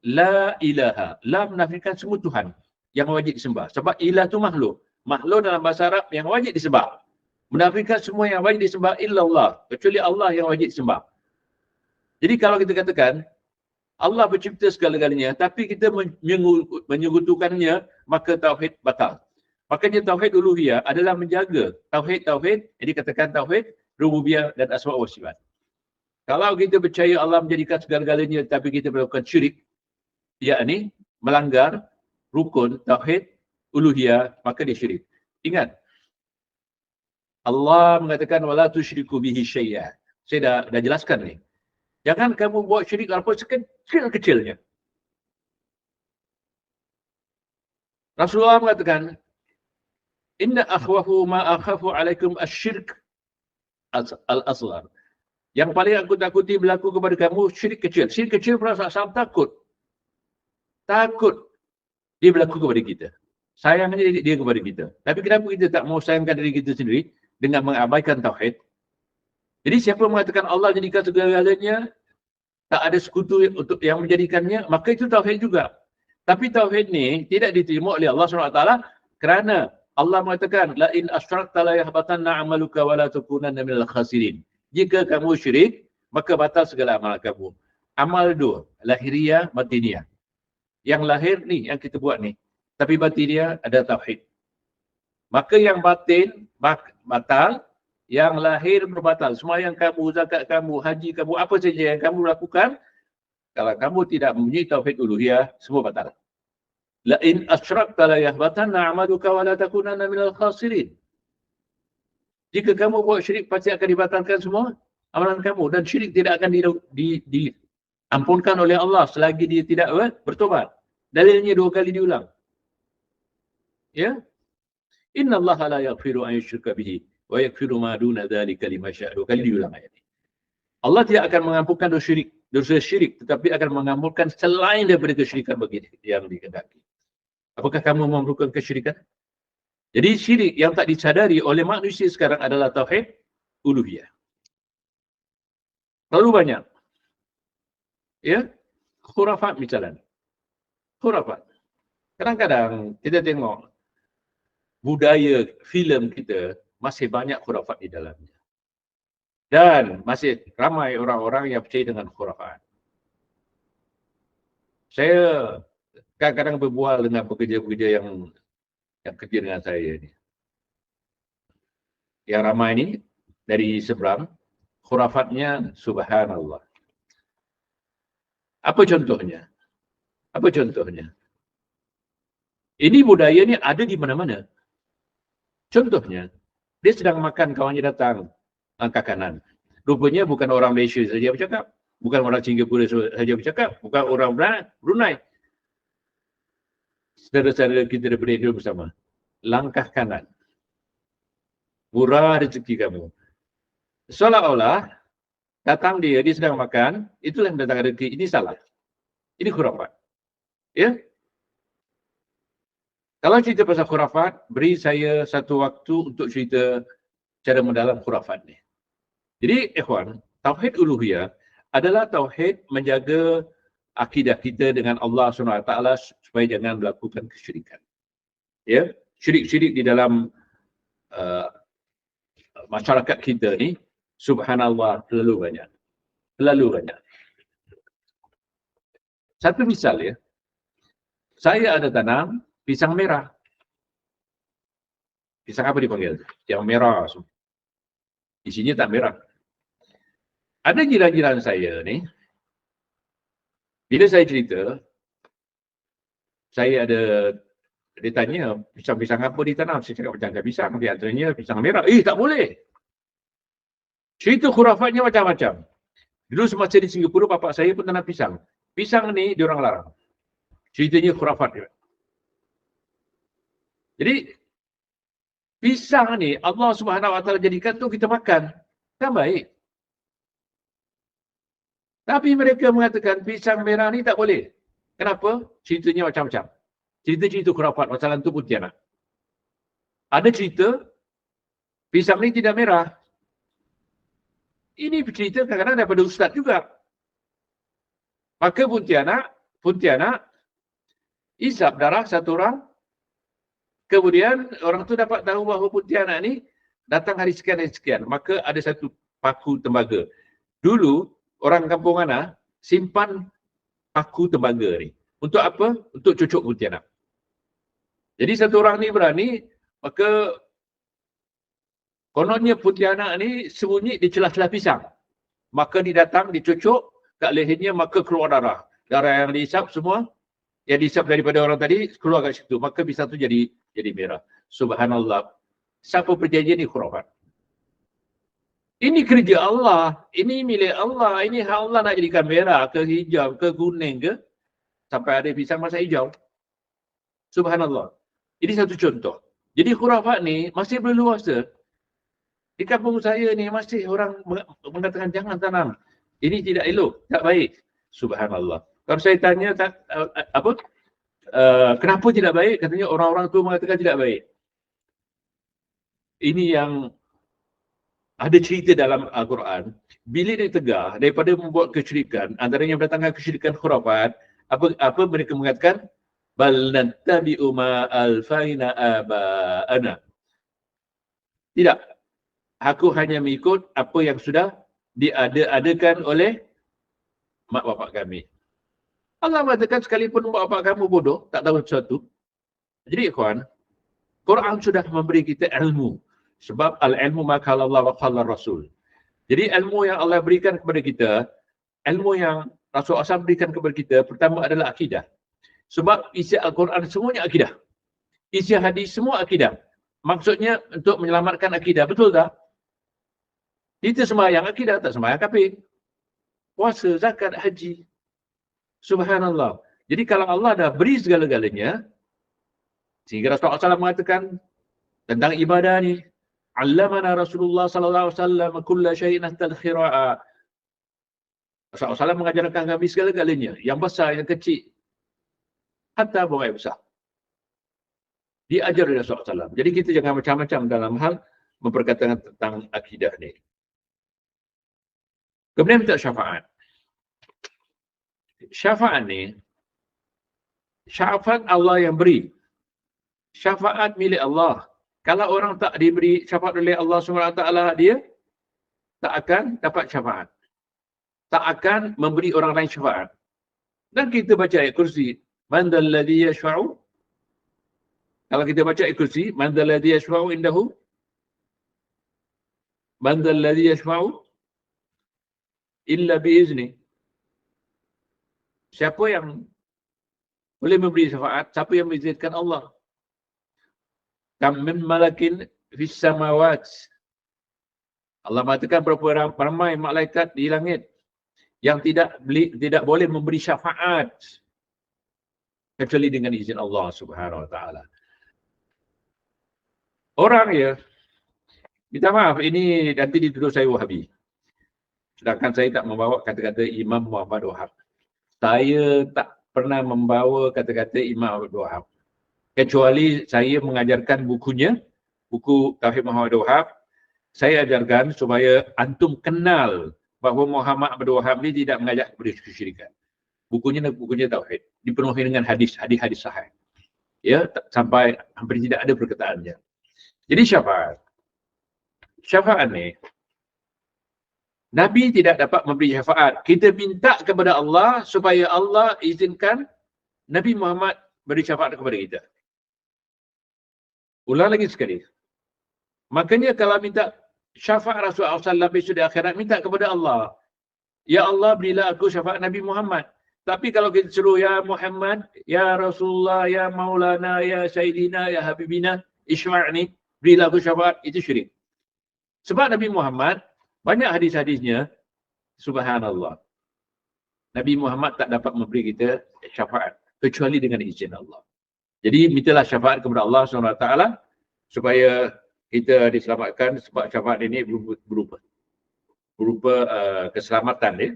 la ilaha, la menafikan semua Tuhan yang wajib disembah. Sebab ilah tu makhluk. Makhluk dalam bahasa Arab yang wajib disembah. Menafikan semua yang wajib disembah illallah, kecuali Allah yang wajib disembah. Jadi kalau kita katakan Allah pencipta segala-galanya, tapi kita menyekutukannya, maka tauhid batal. Makanya tauhid uluhiyah adalah menjaga tauhid yang dikatakan tauhid rububiyah dan asma wa sifat. Kalau kita percaya Allah menjadikan segala-galanya tapi kita melakukan syirik, yakni melanggar rukun tauhid uluhiyah, maka dia syirik. Ingat, Allah mengatakan wala tusyriku bihi syai'a. Saya dah jelaskan ni. Jangan kamu buat syirik walaupun sekecil-kecilnya. Rasulullah mengatakan, inna akhwafu ma akhafu alaikum asyirk al-asghar. Yang paling aku takuti berlaku kepada kamu syirik kecil. Syirik kecil perasaan sama takut. Takut dia berlaku kepada kita. Sayangnya dia kepada kita. Tapi kenapa kita tak mau sayangkan diri kita sendiri dengan mengabaikan tauhid? Jadi siapa mengatakan Allah jadikan segala-galanya, tak ada sekutu untuk yang menjadikannya, maka itu tauhid juga. Tapi tauhid ni tidak diterima oleh Allah SWT kerana Allah mengatakan la in asyrakta la yahbatanna 'amaluka wa la takunanna minal khasirin. Jika kamu syirik, maka batal segala amal kamu. Amal dua, lahiriah, batiniah. Yang lahir ni yang kita buat ni, tapi batiniah ada tauhid. Maka yang batin batal, yang lahir berbatal. Semua yang kamu, zakat kamu, haji kamu, apa saja yang kamu lakukan, kalau kamu tidak mempunyai tauhid uluhiyah, semua batal. La in asyrakta la yahbatanna 'amaluka wa la takunanna minal khasirin. Jika kamu buat syirik, pasti akan dibatalkan semua amalan kamu, dan syirik tidak akan diampunkan oleh Allah selagi dia tidak bertobat. Dalilnya 2 kali diulang. Ya? Inna Allah la yaghfiru an yushraka bihi wa yaghfiru ma duna dzalika liman yasha'. 2 kali diulang ayat ini. Allah tidak akan mengampunkan dosa syirik, tetapi akan mengampunkan selain daripada kesyirikan bagi yang dikehendaki. Apakah kamu melakukan kesyirikan? Jadi syirik yang tak disadari oleh manusia sekarang adalah tauhid uluhiyah. Terlalu banyak. Ya, khurafat misalnya. Khurafat. Kadang-kadang kita tengok budaya filem kita masih banyak khurafat di dalamnya. Dan masih ramai orang-orang yang percaya dengan khurafat. Saya kadang-kadang berbual dengan pekerja-pekerja yang kerja dengan saya ni. Yang ramai ni dari seberang, khurafatnya subhanallah. Apa contohnya? Apa contohnya? Ini budaya ni ada di mana-mana. Contohnya, dia sedang makan, kawannya datang, angkat kanan. Rupanya bukan orang Malaysia saja bercakap, bukan orang Singapura saja bercakap, bukan orang Brunei. Saudara-saudara kita daripada hidup bersama. Langkah kanan. Murah rezeki kamu. Seolah-olah datang dia sedang makan, itulah yang datang rezeki. Ini salah. Ini khurafat. Ya? Kalau cerita pasal khurafat, beri saya satu waktu untuk cerita cara mendalam khurafat ni. Jadi, ikhwan, tauhid uluhiyah adalah tauhid menjaga akidah kita dengan Allah SWT supaya jangan melakukan kesyirikan. Ya, syirik-syirik di dalam masyarakat kita ni, subhanallah, terlalu banyak. Terlalu banyak. Satu misal ya, saya ada tanam pisang merah. Pisang apa dipanggil? Yang merah. Di sini tak merah. Ada jiran-jiran saya ni, bila saya cerita, saya ada, dia tanya, pisang-pisang apa ditanam? Saya cakap macam pisang, di antaranya pisang merah. Tak boleh. Cerita khurafatnya macam-macam. Dulu semasa di Singapura, bapak saya pun tanam pisang. Pisang ni diorang larang. Ceritanya khurafat dia. Jadi, pisang ni Allah Subhanahu Wa Taala jadikan tu kita makan. Kan baik. Tapi mereka mengatakan pisang merah ni tak boleh. Kenapa? Ceritanya macam-macam. Cerita-cerita khurafat, masalah tu Pontianak. Ada cerita, pisang ni tidak merah. Ini cerita kadang-kadang daripada ustaz juga. Maka Pontianak, isap darah satu orang, kemudian orang tu dapat tahu bahawa Pontianak ni datang hari sekian. Maka ada satu paku tembaga. Dulu, orang kampung Ana simpan paku tembaga ni. Untuk apa? Untuk cucuk Pontianak. Jadi satu orang ni berani, maka kononnya Pontianak ni sembunyi di celah-celah pisang. Maka dia datang, dicucuk kat lehernya, maka keluar darah. Darah yang dihisap semua, yang dihisap daripada orang tadi, keluar kat situ. Maka pisang tu jadi merah. Subhanallah. Siapa perjanjian ni khurafat. Ini kerja Allah. Ini milik Allah. Ini hak Allah nak jadikan merah ke hijau ke kuning ke. Sampai ada pisang masa hijau. Subhanallah. Ini satu contoh. Jadi khurafat ni masih berluasa. Di kampung saya ni masih orang mengatakan jangan tanam. Ini tidak elok, tak baik. Subhanallah. Kalau saya tanya kenapa tidak baik? Katanya orang-orang tu mengatakan tidak baik. Ini yang ada cerita dalam Al-Quran. Bila dia tegah daripada membuat kesyirikan, antaranya mendatangkan kesyirikan khurafat, apa mereka mengatakan? Bal nattabi'u ma alfaina aba'ana. Tidak. Aku hanya mengikut apa yang sudah diadakan oleh mak bapak kami. Allah mengatakan sekalipun mak bapak kamu bodoh, tak tahu sesuatu. Jadi ikhwan, Quran sudah memberi kita ilmu. Sebab al-ilmu ma qala Allah wa qala Rasul. Jadi ilmu yang Allah berikan kepada kita, ilmu yang Rasul SAW berikan kepada kita, pertama adalah akidah. Sebab isi Al-Quran semuanya akidah. Isi hadis semua akidah. Maksudnya untuk menyelamatkan akidah. Betul tak? Kita sembahyang akidah, tak sembahyang kafir. Puasa, zakat, haji. Subhanallah. Jadi kalau Allah dah beri segala-galanya, sehingga Rasulullah SAW mengatakan tentang ibadah ni, Allamana Rasulullah sallallahu alaihi wasallam kulla syai'in hatta al-khira'a. Rasulullah SAW mengajarkan kami segala-galanya, yang besar, yang kecil, hatta buang air besar. Diajar oleh Rasulullah SAW. Jadi kita jangan macam-macam dalam hal memperkatakan tentang akidah ni. Kemudian minta syafaat. Syafaat ni, syafaat Allah yang beri. Syafaat milik Allah. Kalau orang tak diberi syafaat oleh Allah SWT, dia tak akan dapat syafaat. Tak akan memberi orang lain syafaat. Dan kita baca ayat kursi, man dzalladzi yashfa'u. Kalau kita baca ayat kursi, man dzalladzi yashfa'u indahu. Man dzalladzi yashfa'u illa biizni. Siapa yang boleh memberi syafaat? Siapa yang mengizinkan Allah? Kam min malakin fis samawat. Allah mengatakan berapa ramai malaikat di langit yang tidak boleh memberi syafaat kecuali dengan izin Allah Subhanahu Wa Taala. Orang ya, minta maaf, ini nanti dituduh saya Wahabi. Sedangkan saya tak membawa kata-kata Imam Muhammad Wahab. Saya tak pernah membawa kata-kata Imam Muhammad Wahab. Kecuali saya mengajarkan bukunya, buku Tauhid Muhammad Wahab. Saya ajarkan supaya antum kenal bahawa Muhammad Abdul Wahab ini tidak mengajak kepada kesyirikan. Bukunya Tauhid. Dipenuhi dengan hadis sahih. Ya, sampai hampir tidak ada perkataannya. Jadi syafaat. Syafaat ni, Nabi tidak dapat memberi syafaat. Kita minta kepada Allah supaya Allah izinkan Nabi Muhammad beri syafaat kepada kita. Ulang lagi sekali. Makanya kalau minta syafaat Rasulullah SAW besok di akhirat, minta kepada Allah. Ya Allah, berilah aku syafaat Nabi Muhammad. Tapi kalau kita suruh ya Muhammad, ya Rasulullah, ya Maulana, ya Sayyidina, ya Habibina, Ishma'ni, berilah aku syafaat, itu syirik. Sebab Nabi Muhammad, banyak hadis-hadisnya, subhanallah. Nabi Muhammad tak dapat memberi kita syafaat, kecuali dengan izin Allah. Jadi mintalah syafaat kepada Allah SWT supaya kita diselamatkan, sebab syafaat ini berupa keselamatan ya.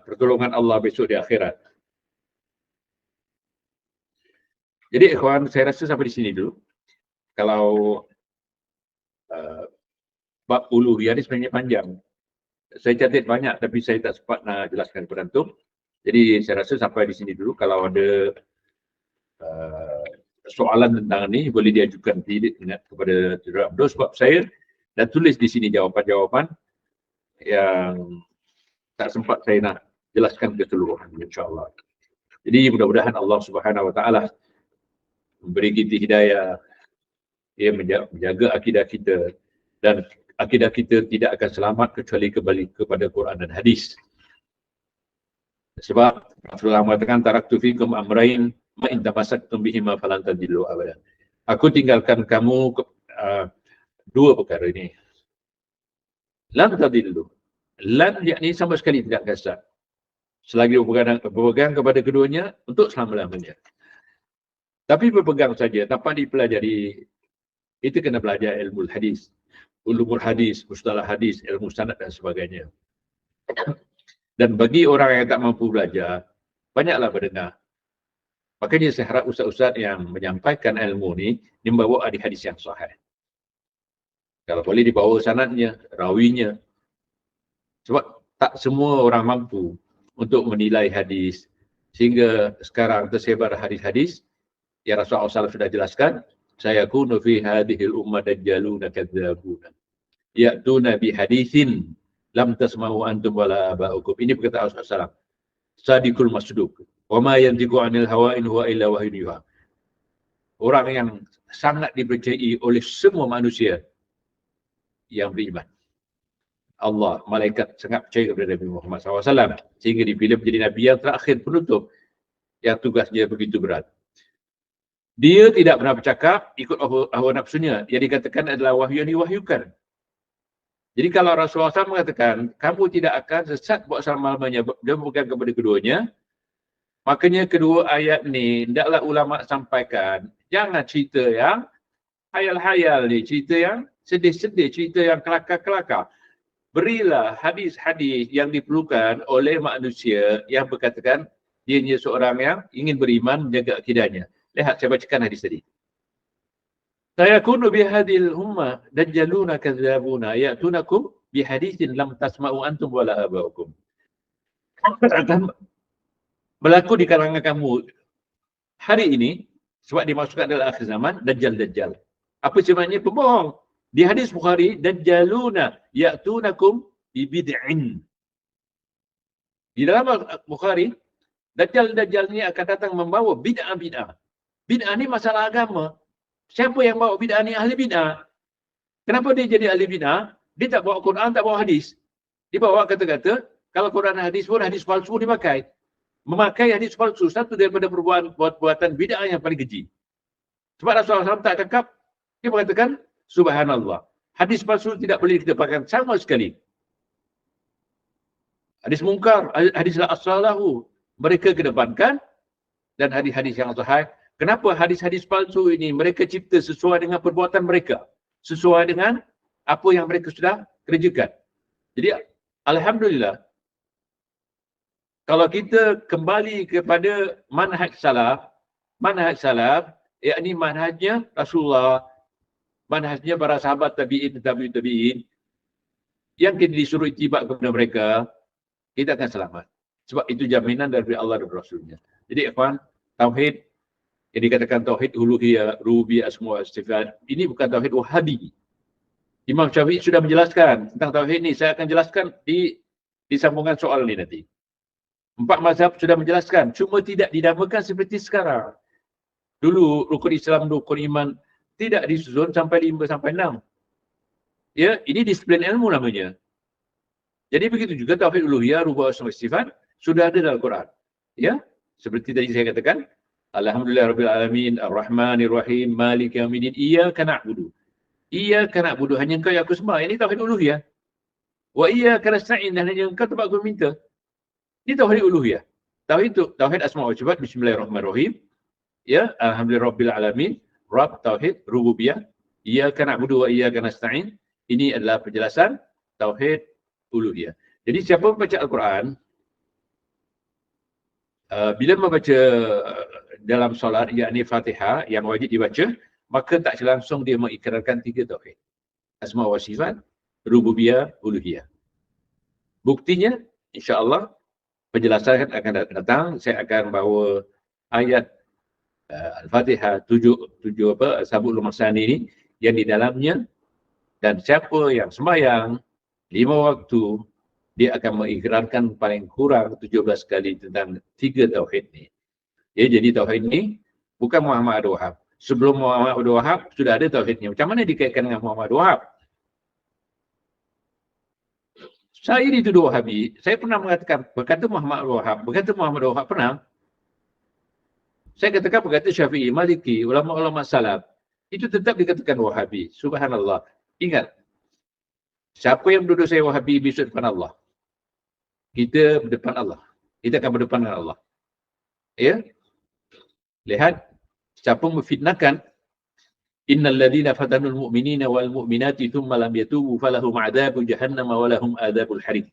Pertolongan Allah besok di akhirat. Jadi ikhwan, saya rasa sampai di sini dulu. Kalau bab uluhiyah ini sebenarnya panjang. Saya catat banyak tapi saya tak sempat nak jelaskan kepada antum. Jadi saya rasa sampai di sini dulu. Kalau ada soalan tentang ini boleh diajukan kepada Saudara Abdul, sebab saya dah tulis di sini jawapan-jawapan yang tak sempat saya nak jelaskan keseluruhan, insya-Allah. Jadi mudah-mudahan Allah Subhanahu Wa Taala memberi kita hidayah, ia menjaga akidah kita, dan akidah kita tidak akan selamat kecuali kembali kepada Quran dan hadis. Sebab Rasulullah mengatakan taraktu fikum amrayn ma in tamassaktum bihima falan tadillu abadan. Aku tinggalkan kamu dua perkara ini. Lan tadillu. Lan yakni sama sekali tidak kasar. Selagi berpegang kepada keduanya untuk selama-lamanya. Tapi berpegang saja tanpa dipelajari, itu kena belajar ilmu hadis, ulumul hadis, mustalah hadis, ilmu sanad dan sebagainya. Dan bagi orang yang tak mampu belajar, banyaklah mendengar. Makanya saya harap ustaz-ustaz yang menyampaikan ilmu ni membawa hadis yang sahih. Kalau boleh dibawa sanadnya, rawinya. Sebab tak semua orang mampu untuk menilai hadis. Sehingga sekarang tersebar hadis-hadis yang Rasulullah SAW sudah jelaskan, saya kunu fi hadhil ummah dajjaluna kadzabuna. Ya'tuna bi haditsin lam tasma'u antum wala aba'ukum. Ini perkataan Rasulullah SAW. Sadiqul masduq. Wa ma yantiqu 'anil hawa in huwa illa wahyun yuha. Orang yang sangat dipercayai oleh semua manusia yang beriman. Allah, malaikat sangat percaya kepada Nabi Muhammad SAW sehingga dipilih menjadi Nabi yang terakhir penutup yang tugasnya begitu berat. Dia tidak pernah bercakap ikut hawa nafsunya. Yang dikatakan adalah wahyu yang diwahyukan. Jadi kalau Rasulullah SAW mengatakan, kamu tidak akan sesat buat selama-lamanya, dia berpegang kepada keduanya, makanya kedua ayat ni, hendaklah ulama sampaikan, jangan cerita yang hayal-hayal ni, cerita yang sedih-sedih, cerita yang kelakar-kelakar. Berilah hadis-hadis yang diperlukan oleh manusia yang berkatakan dia seorang yang ingin beriman, menjaga akidahnya. Lihat, saya bacakan hadis tadi. Sayakunu bihadil humma dajjaluna kadzabuna ya'tunakum bihaditsin lam tasma'u antum wala aba'ukum. Akan berlaku di kalangan kamu hari ini, sebab dimasukkan dalam akhir zaman, Dajjal. Apa sebenarnya? Pembohong. Di hadis Bukhari, Dajjaluna ya'tunakum bibid'in. Di dalam Bukhari, Dajjal ni akan datang membawa bid'ah-bid'ah. Bid'ah ni masalah agama. Siapa yang bawa bid'ah ni? Ahli bid'ah. Kenapa dia jadi ahli bid'ah? Dia tak bawa Quran, tak bawa hadis. Dia bawa kata-kata, kalau Quran dan hadis pun, hadis palsu dipakai. Memakai hadis palsu, satu daripada perbuatan bid'ah yang paling keji. Sebab Rasulullah SAW tak cakap, dia mengatakan, subhanallah. Hadis palsu tidak boleh kita pakai sama sekali. Hadis mungkar, hadis la assalahu, mereka kedepankan, dan hadis-hadis yang sahih. Kenapa hadis-hadis palsu ini mereka cipta sesuai dengan perbuatan mereka, sesuai dengan apa yang mereka sudah kerjakan. Jadi alhamdulillah, kalau kita kembali kepada manhaj salaf, yakni manhajnya Rasulullah, manhajnya para sahabat tabi'in, yang kita disuruh ittiba kepada mereka, kita akan selamat. Sebab itu jaminan dari Allah dan Rasulnya. Jadi ikhwan, tauhid yang dikatakan tauhid uluhiyah, rububiyah, asma wa sifat, ini bukan tauhid Wahabi. Imam Syafi'i sudah menjelaskan tentang tauhid ini. Saya akan jelaskan di sambungan soal ini nanti. 4 mazhab sudah menjelaskan, cuma tidak dinamakan seperti sekarang. Dulu rukun Islam, rukun iman tidak disusun sampai 5 sampai 6. Ya, ini disiplin ilmu namanya. Jadi begitu juga tauhid uluhiyah, rububiyah, asma wa sifat sudah ada dalam Quran. Ya, seperti tadi saya katakan, Alhamdulillahirabbil alamin, Ar-Rahmanir Rahim, Maliki Yaumiddin, Iyyaka na'budu. Iyyaka na'budu, hanya Engkau yang aku sembah. Ini tauhid uluhiyah. Wa iyyaka nasta'in, dan hanya Engkau tempat aku minta. Ini tauhid uluhiyah. Tauhid asma wa sifat, bismillahirrahmanirrahim. Ya, alhamdulillahirabbil alamin, Rabb, tauhid rububiyah. Iyyaka na'budu wa iyyaka nasta'in. Ini adalah penjelasan tauhid uluhiyah. Jadi siapa membaca Al-Quran, bila membaca dalam solat, yakni Fatihah yang wajib dibaca, maka tak langsung dia mengikrarkan 3 tauhid. Asma wa sifat, rububiyah, uluhiyah. Buktinya, insya-Allah penjelasan akan datang. Saya akan bawa ayat Al-Fatihah 7 Sabul Masani ini yang di dalamnya, dan siapa yang sembahyang 5 waktu, dia akan mengikrarkan paling kurang 17 kali tentang 3 tauhid ni. Ya, jadi tauhid ni bukan Muhammad Abdul Wahab. Sebelum Muhammad Abdul Wahab sudah ada tauhidnya. Macam mana dikaitkan dengan Muhammad Abdul Wahab? Saya dituduh Wahabi. Saya pernah mengatakan, berkata Muhammad Abdul Wahab, berkata Muhammad Abdul Wahab pernah. Saya katakan berkata Syafi'i, Maliki, ulama-ulama salaf, itu tetap dikatakan Wahabi. Subhanallah. Ingat, siapa yang menuduh saya Wahabi besok depan Allah? Kita berdepan Allah. Kita akan berdepan dengan Allah. Ya? Lihat, siapa memfitnahkan, innal ladzina fatanul mu'minina wal mu'minati thumma lam yatubu falahum 'adzabun jahannam wa lahum 'adzabul hariq.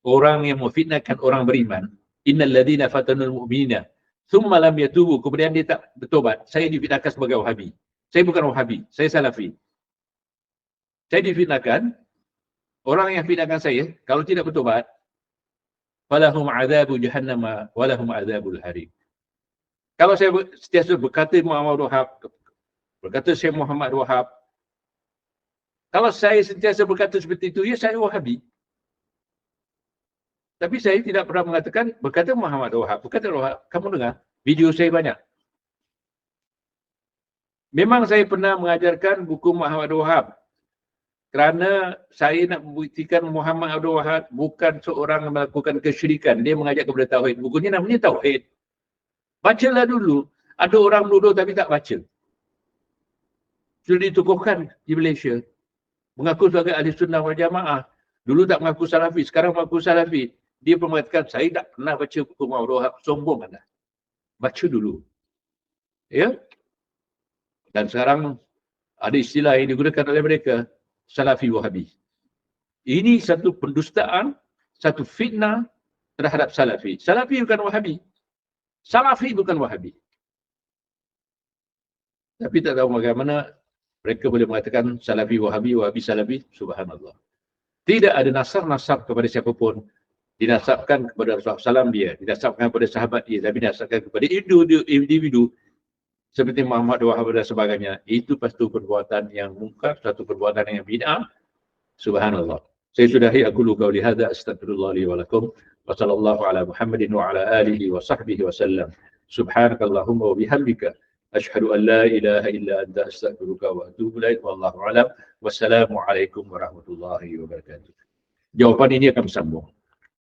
Orang yang memfitnahkan orang beriman, innal ladzina fatanul mu'minina thumma lam yatubu, kemudian dia tak bertobat. Saya difitnahkan sebagai Wahabi. Saya bukan Wahabi, saya Salafi. Saya difitnahkan, orang yang fitnahkan saya, kalau tidak bertobat, falahum 'adzabun jahannam wa lahum 'adzabul hariq. Kalau saya sentiasa berkata Muhammad Wahab, berkata Syekh Muhammad Wahab, kalau saya sentiasa berkata seperti itu, ya saya Wahabi. Tapi saya tidak pernah mengatakan, berkata Muhammad Wahab, berkata Wahab. Kamu dengar, video saya banyak. Memang saya pernah mengajarkan buku Muhammad Wahab, kerana saya nak membuktikan Muhammad Abdul Wahab bukan seorang yang melakukan kesyirikan. Dia mengajak kepada tauhid. Bukunya namanya Tauhid. Bacalah dulu. Ada orang menuduh tapi tak baca. Sudah ditukuhkan di Malaysia. Mengaku sebagai ahli sunnah wal jamaah. Dulu tak mengaku salafi, sekarang mengaku salafi. Dia pun mengatakan, saya tak pernah baca buku Muhammad Abdul Wahab. Sombong anda. Baca dulu. Ya. Dan sekarang ada istilah yang digunakan oleh mereka, Salafi Wahabi. Ini satu pendustaan, satu fitnah terhadap Salafi. Salafi bukan Wahabi. Salafi bukan Wahabi. Tapi tak tahu bagaimana mereka boleh mengatakan Salafi Wahabi, Wahabi Salafi. Subhanallah. Tidak ada nasab kepada siapapun. Dinasabkan kepada Rasulullah SAW dia. Dinasabkan kepada sahabat dia. Tapi dinasabkan kepada individu seperti Muhammad Wahab dan sebagainya. Itu pasti perbuatan yang mungkar, satu perbuatan yang bid'ah. Subhanallah. Saya sudahi aku qauli hadza, astagfirullah li wa lakum, wa sallallahu ala Muhammadin wa ala alihi wa sahbihi wa sallam. Subhanakallahumma wa bihamdika, asyhadu an la ilaha illa anta, astaghfiruka wa atubu ilaik. Wallahu a'lam. Wassalamu alaikum warahmatullahi wabarakatuh. Jawapan ini akan bersambung.